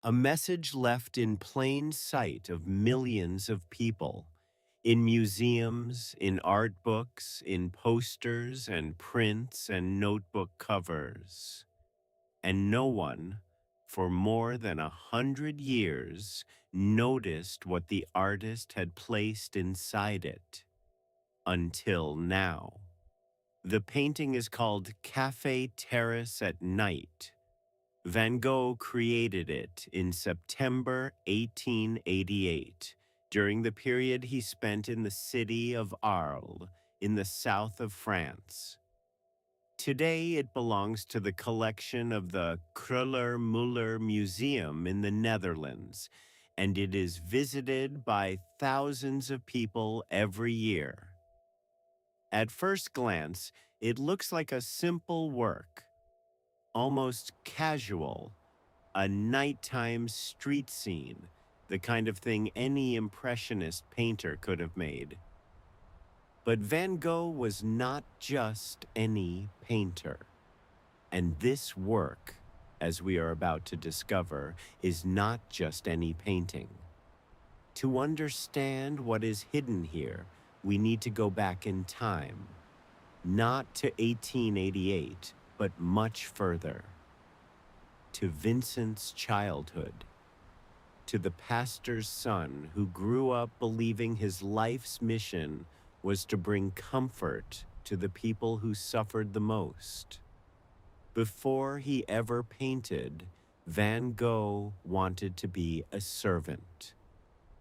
A message left in plain sight of millions of people, in museums, in art books, in posters and prints and notebook covers. And no one, for more than 100 years, noticed what the artist had placed inside it. Until now. The painting is called Café Terrace at Night. Van Gogh created it in September 1888, during the period he spent in the city of Arles, in the south of France. Today, it belongs to the collection of the Kröller-Müller Museum in the Netherlands, and it is visited by thousands of people every year. At first glance, it looks like a simple work, almost casual, a nighttime street scene, the kind of thing any impressionist painter could have made. But Van Gogh was not just any painter. And this work, as we are about to discover, is not just any painting. To understand what is hidden here, we need to go back in time, not to 1888, but much further, to Vincent's childhood, to the pastor's son who grew up believing his life's mission was to bring comfort to the people who suffered the most. Before he ever painted, Van Gogh wanted to be a servant,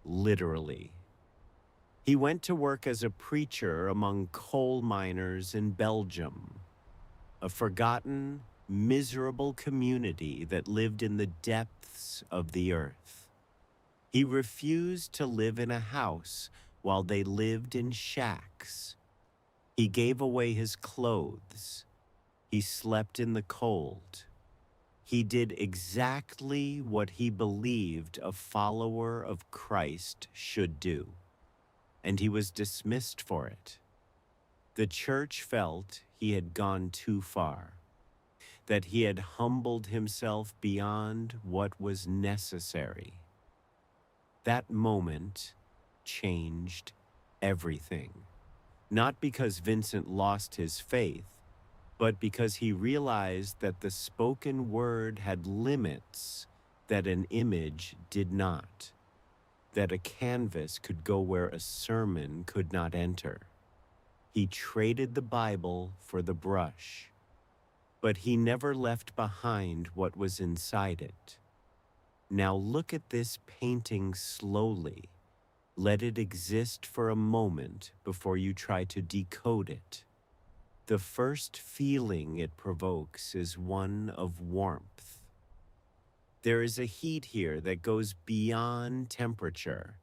literally. He went to work as a preacher among coal miners in Belgium, a forgotten, miserable community that lived in the depths of the earth. He refused to live in a house while they lived in shacks. He gave away his clothes. He slept in the cold. He did exactly what he believed a follower of Christ should do, and he was dismissed for it. The church felt he had gone too far, that he had humbled himself beyond what was necessary. That moment changed everything, not because Vincent lost his faith, but because he realized that the spoken word had limits that an image did not, that a canvas could go where a sermon could not enter. He traded the Bible for the brush, but he never left behind what was inside it. Now look at this painting slowly. Let it exist for a moment before you try to decode it. The first feeling it provokes is one of warmth. There is a heat here that goes beyond temperature.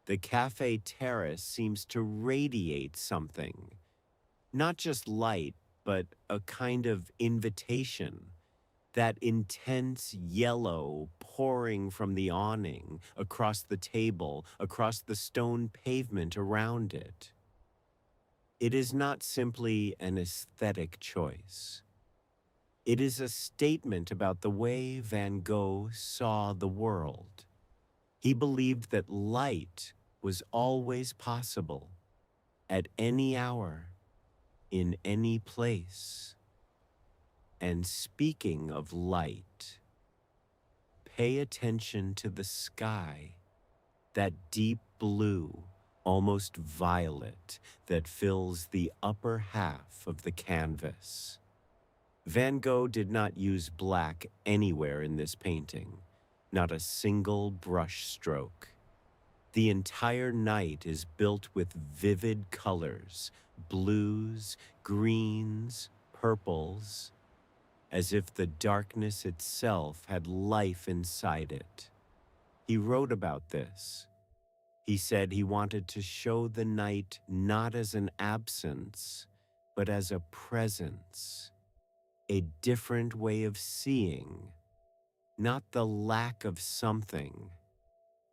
The cafe terrace seems to radiate something, not just light, but a kind of invitation. That intense yellow pouring from the awning, across the table, across the stone pavement around it. It is not simply an aesthetic choice. It is a statement about the way Van Gogh saw the world. He believed that light was always possible, at any hour, in any place. And speaking of light, pay attention to the sky, that deep blue, almost violet, that fills the upper half of the canvas. Van Gogh did not use black anywhere in this painting, not a single brush stroke. The entire night is built with vivid colors, blues, greens, purples, as if the darkness itself had life inside it. He wrote about this. He said he wanted to show the night not as an absence, but as a presence, a different way of seeing, not the lack of something.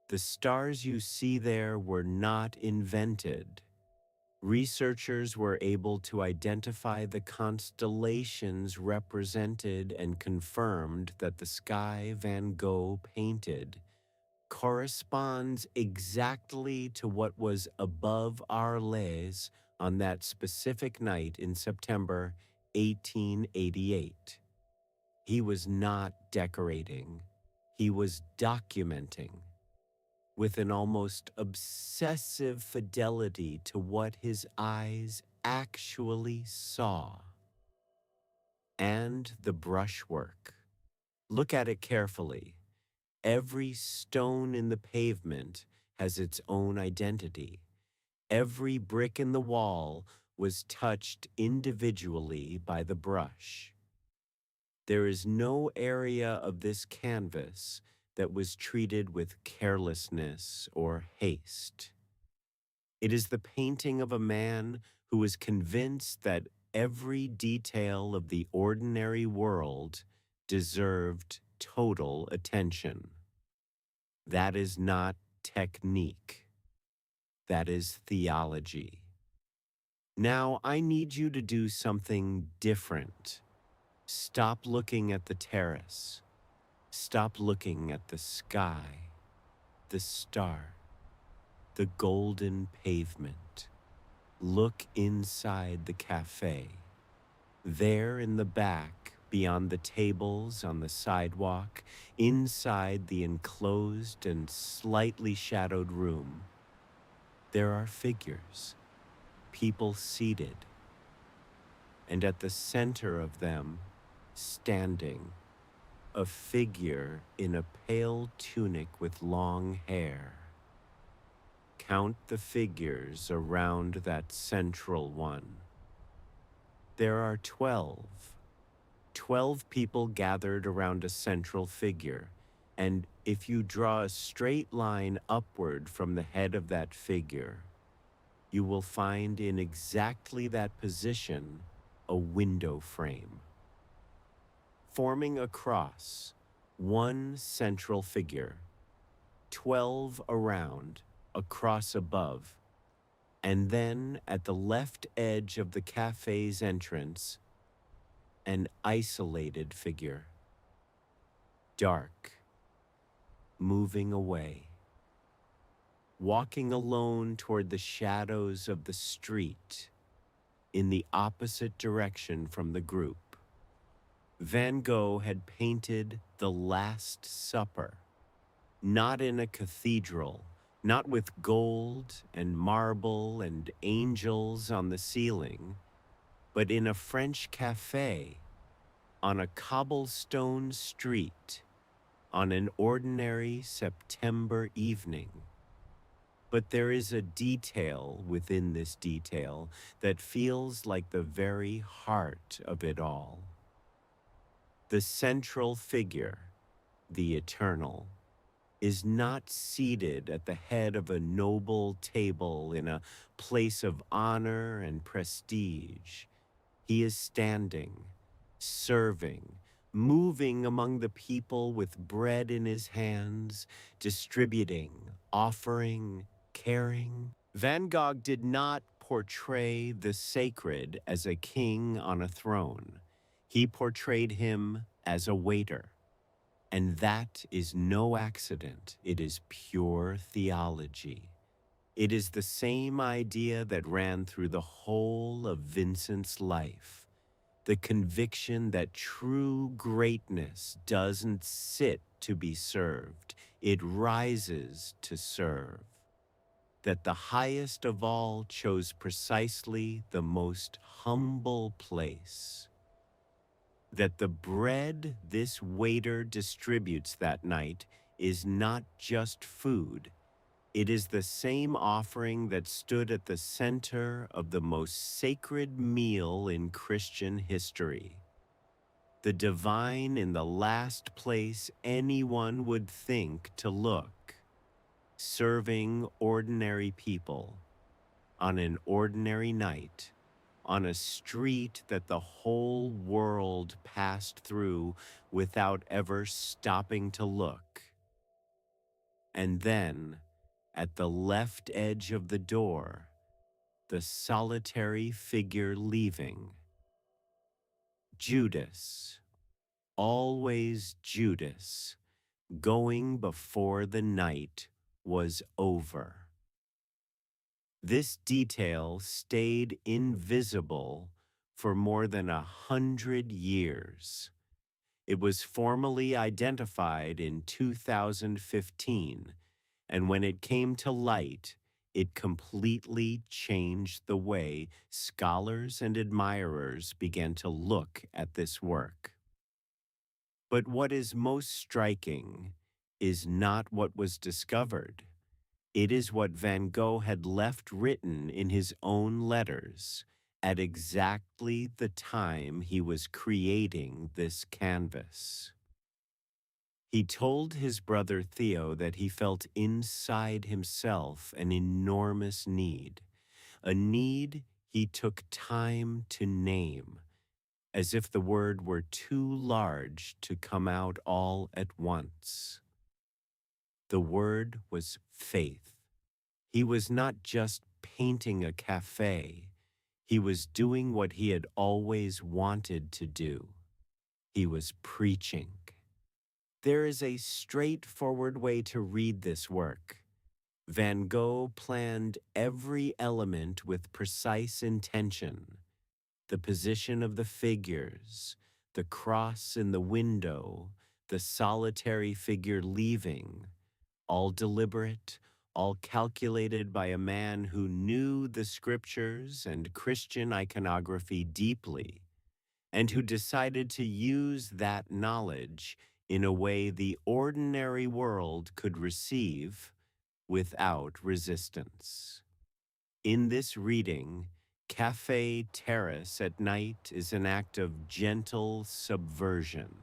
The stars you see there were not invented. Researchers were able to identify the constellations represented and confirmed that the sky Van Gogh painted corresponds exactly to what was above Arles on that specific night in September 1888. He was not decorating, he was documenting with an almost obsessive fidelity to what his eyes actually saw. And the brushwork. Look at it carefully. Every stone in the pavement has its own identity. Every brick in the wall was touched individually by the brush. There is no area of this canvas that was treated with carelessness or haste. It is the painting of a man who is convinced that every detail of the ordinary world deserved total attention. That is not technique. That is theology. Now I need you to do something different. Stop looking at the terrace. Stop looking at the sky, the star, the golden pavement. Look inside the cafe. There in the back, beyond the tables on the sidewalk, inside the enclosed and slightly shadowed room, there are figures, people seated, and at the center of them, standing, a figure in a pale tunic with long hair. Count the figures around that central one. There are 12. 12 people gathered around a central figure, and if you draw a straight line upward from the head of that figure, you will find in exactly that position a window frame. Forming across, one central figure, 12 around, across above, and then at the left edge of the cafe's entrance, an isolated figure, dark, moving away, walking alone toward the shadows of the street in the opposite direction from the group. Van Gogh had painted The Last Supper, not in a cathedral, not with gold and marble and angels on the ceiling, but in a French cafe, on a cobblestone street, on an ordinary September evening. But there is a detail within this detail that feels like the very heart of it all. The central figure, the eternal, is not seated at the head of a noble table in a place of honor and prestige. He is standing, serving, moving among the people with bread in his hands, distributing, offering, caring. Van Gogh did not portray the sacred as a king on a throne. He portrayed him as a waiter. And that is no accident. It is pure theology. It is the same idea that ran through the whole of Vincent's life. The conviction that true greatness doesn't sit to be served, it rises to serve. That the highest of all chose precisely the most humble place. That the bread this waiter distributes that night is not just food. It is the same offering that stood at the center of the most sacred meal in Christian history. The divine in the last place anyone would think to look, serving ordinary people on an ordinary night, on a street that the whole world passed through without ever stopping to look. And then, at the left edge of the door, the solitary figure leaving. Judas, always Judas, going before the night was over. This detail stayed invisible for more than 100 years. It was formally identified in 2015, and when it came to light, it completely changed the way scholars and admirers began to look at this work. But what is most striking is not what was discovered. It is what Van Gogh had left written in his own letters at exactly the time he was creating this canvas. He told his brother Theo that he felt inside himself an enormous need, a need he took time to name, as if the word were too large to come out all at once. The word was faith. He was not just painting a cafe, he was doing what he had always wanted to do. He was preaching. There is a straightforward way to read this work. Van Gogh planned every element with precise intention: the position of the figures, the cross in the window, the solitary figure leaving, all deliberate, all calculated by a man who knew the scriptures and Christian iconography deeply, and who decided to use that knowledge in a way the ordinary world could receive without resistance. In this reading, Café Terrace at night is an act of gentle subversion,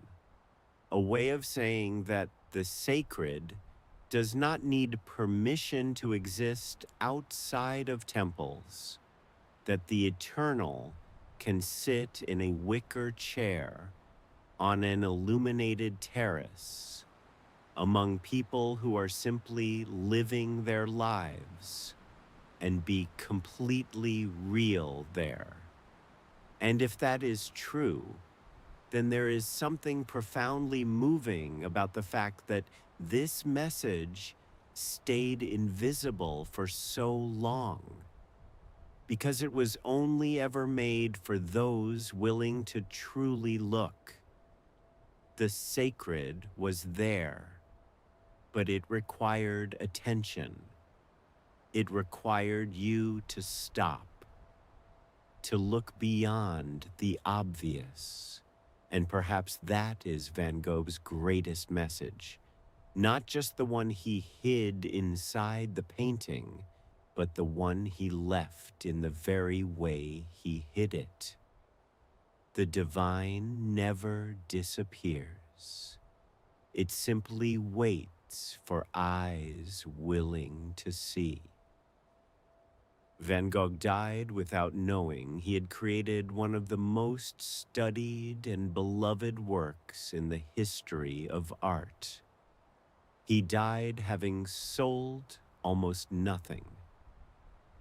a way of saying that the sacred does not need permission to exist outside of temples, that the eternal can sit in a wicker chair on an illuminated terrace among people who are simply living their lives and be completely real there. And if that is true, then there is something profoundly moving about the fact that this message stayed invisible for so long, because it was only ever made for those willing to truly look. The sacred was there, but it required attention. It required you to stop, to look beyond the obvious. And perhaps that is Van Gogh's greatest message. Not just the one he hid inside the painting, but the one he left in the very way he hid it. The divine never disappears. It simply waits for eyes willing to see. Van Gogh died without knowing he had created one of the most studied and beloved works in the history of art. He died having sold almost nothing,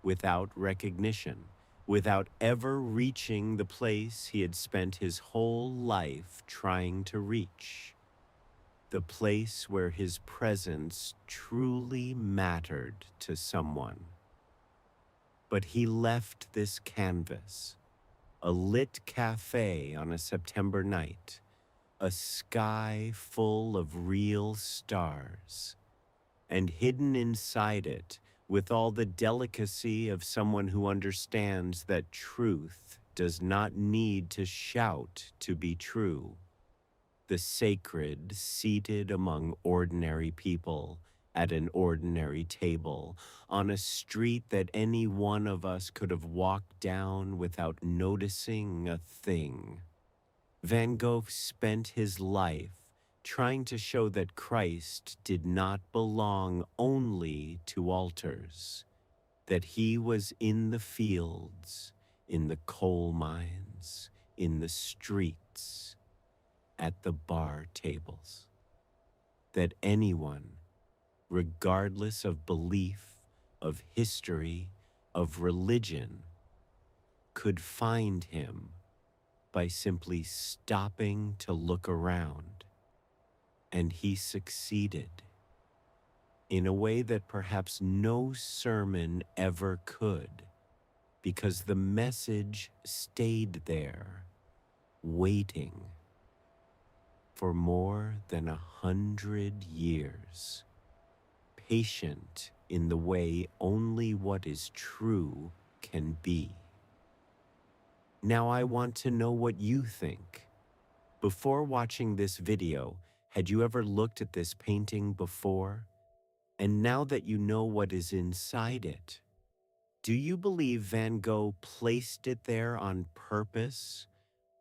without recognition, without ever reaching the place he had spent his whole life trying to reach, the place where his presence truly mattered to someone. But he left this canvas, a lit cafe on a September night, a sky full of real stars, and hidden inside it, with all the delicacy of someone who understands that truth does not need to shout to be true, the sacred seated among ordinary people at an ordinary table on a street that any one of us could have walked down without noticing a thing. Van Gogh spent his life trying to show that Christ did not belong only to altars, that he was in the fields, in the coal mines, in the streets, at the bar tables, that anyone, regardless of belief, of history, of religion could find him by simply stopping to look around. And he succeeded in a way that perhaps no sermon ever could, because the message stayed there, waiting for more than 100 years, patient in the way only what is true can be. Now I want to know what you think. Before watching this video, had you ever looked at this painting before? And now that you know what is inside it, do you believe Van Gogh placed it there on purpose?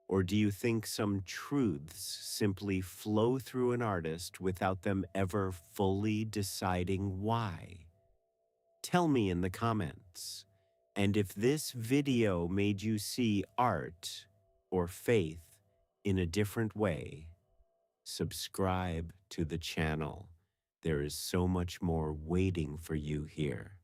Or do you think some truths simply flow through an artist without them ever fully deciding why? Tell me in the comments. And if this video made you see art or faith in a different way, subscribe to the channel. There is so much more waiting for you here.